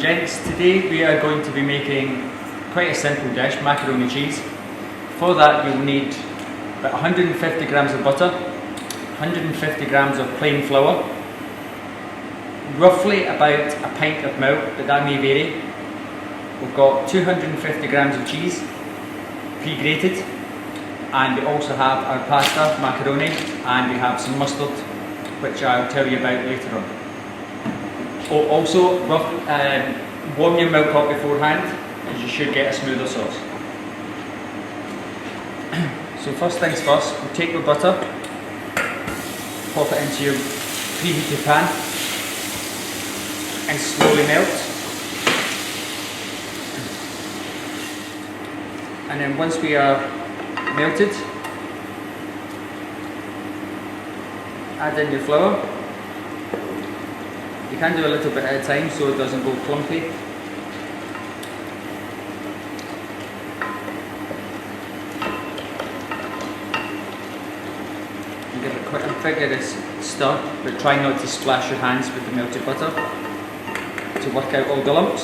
and gents, today we are going to be making quite a simple dish, macaroni cheese. For that you'll need about 150 grams of butter, 150 grams of plain flour, roughly about a pint of milk, but that may vary. We've got 250 grams of cheese, pre-grated, and we also have our pasta, macaroni, and we have some mustard, which I'll tell you about later on. Oh, also, warm your milk up beforehand, as you should get a smoother sauce. So first things first, we'll take the butter, pop it into your preheated pan, and slowly melt. And then once we are melted, add in your flour. You can do a little bit at a time so it doesn't go clumpy. And give it quite a vigorous stir, but try not to splash your hands with the melted butter to work out all the lumps.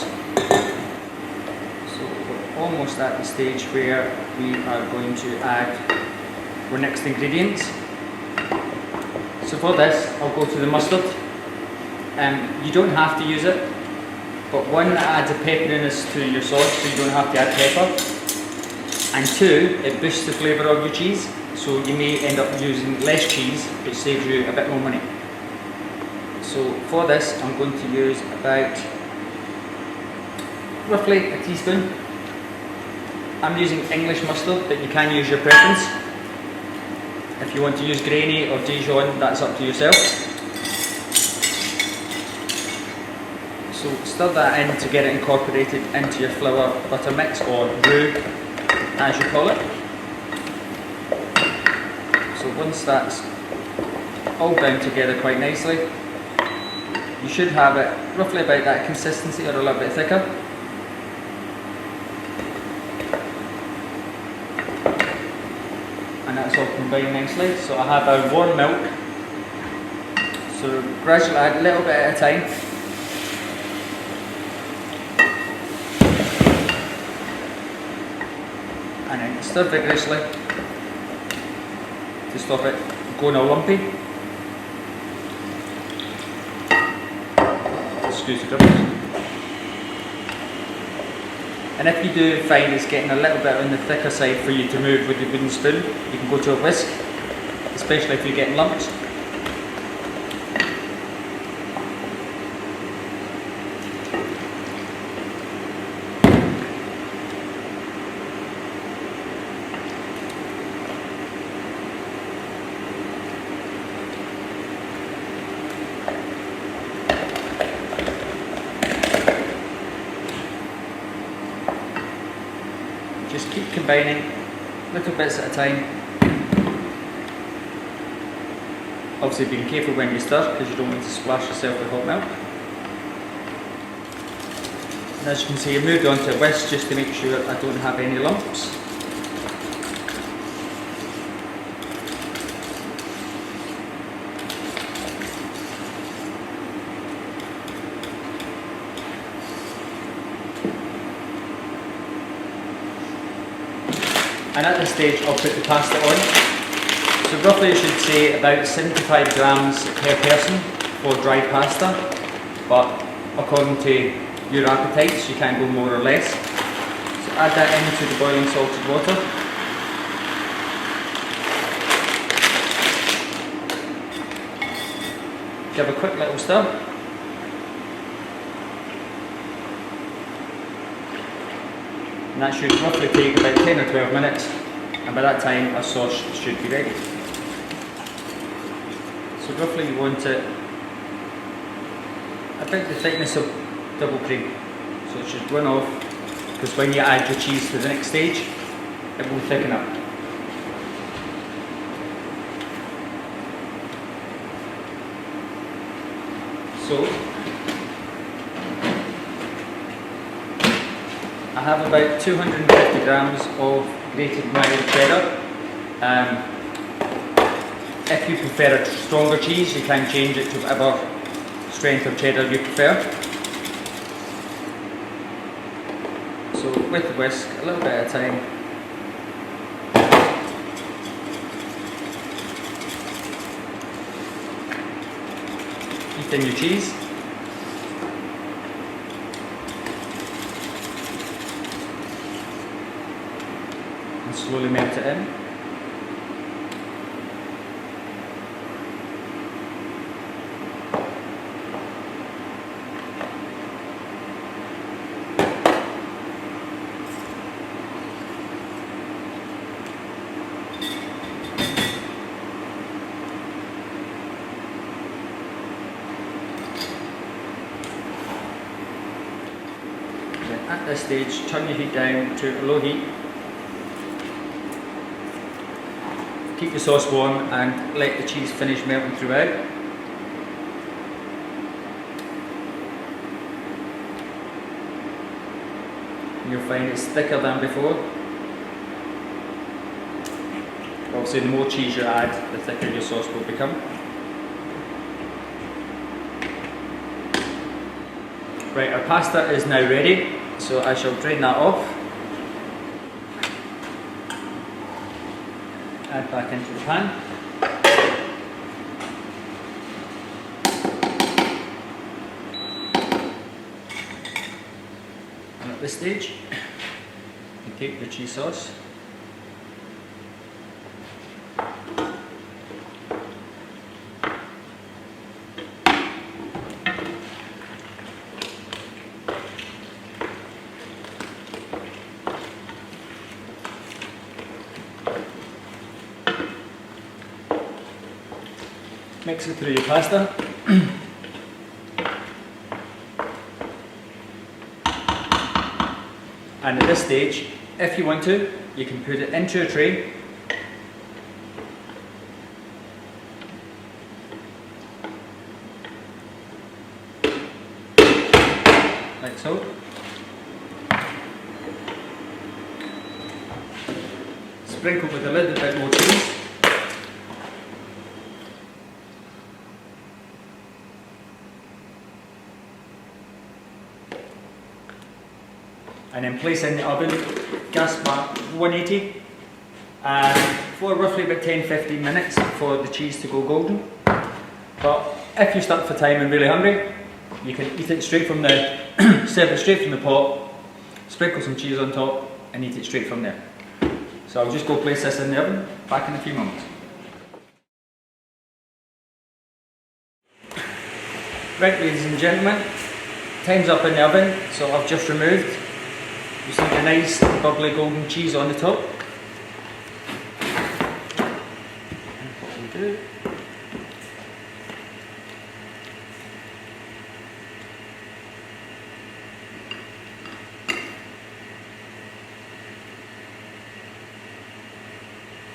So we're almost at the stage where we are going to add our next ingredients. So for this, I'll go to the mustard. You don't have to use it, but one, it adds a pepperiness to your sauce so you don't have to add pepper, and two, it boosts the flavour of your cheese, so you may end up using less cheese, which saves you a bit more money. So for this, I'm going to use about roughly a teaspoon. I'm using English mustard, but you can use your preference. If you want to use grainy or Dijon, that's up to yourself. So stir that in to get it incorporated into your flour butter mix, or roux as you call it. So once that's all bound together quite nicely, you should have it roughly about that consistency or a little bit thicker. And that's all combined nicely. So I have our warm milk, so gradually add a little bit at a time. And then stir vigorously to stop it going all lumpy. Excuse the dribbles. And if you do find it's getting a little bit on the thicker side for you to move with the wooden spoon, you can go to a whisk, especially if you're getting lumps. Just keep combining little bits at a time. Obviously being careful when you stir, because you don't want to splash yourself with hot milk. And as you can see, I moved on to a whisk just to make sure I don't have any lumps. And at this stage I'll put the pasta on. So roughly I should say about 75 grams per person for dry pasta, but according to your appetites you can go more or less. So add that into the boiling salted water. Give a quick little stir. And that should roughly take about 10 or 12 minutes, and by that time our sauce should be ready. So roughly you want it about the thickness of double cream, so it should run off, because when you add your cheese to the next stage it will thicken up. So I have about 250 grams of grated mild cheddar. If you prefer a stronger cheese, you can change it to whatever strength of cheddar you prefer. with the whisk, a little bit at a time. Heat in your cheese. And slowly melt it in. At this stage, turn your heat down to a low heat. Keep the sauce warm and let the cheese finish melting throughout. You'll find it's thicker than before. Obviously, the more cheese you add, the thicker your sauce will become. Right, our pasta is now ready. So I shall drain that off, add back into the pan, and at this stage you take the cheese sauce, mix it through your pasta. And at this stage, if you want to, you can put it into a tray. Like so. Sprinkle with a little bit more cheese. And then place in the oven, gas mark 180, for roughly about 10-15 minutes for the cheese to go golden. But if you're stuck for time and really hungry, you can eat it straight from the, serve it straight from the pot, sprinkle some cheese on top and eat it straight from there. So I'll just go place this in the oven, back in a few moments. Right, ladies and gentlemen, time's up in the oven, so I've just removed. You see the nice bubbly golden cheese on the top. And what we do,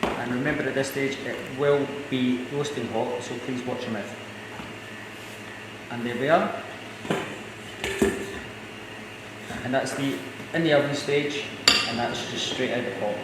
and remember at this stage it will be roasting hot, so please watch your mouth. And there we are. And that's the in the oven stage, and that's just straight out the pot.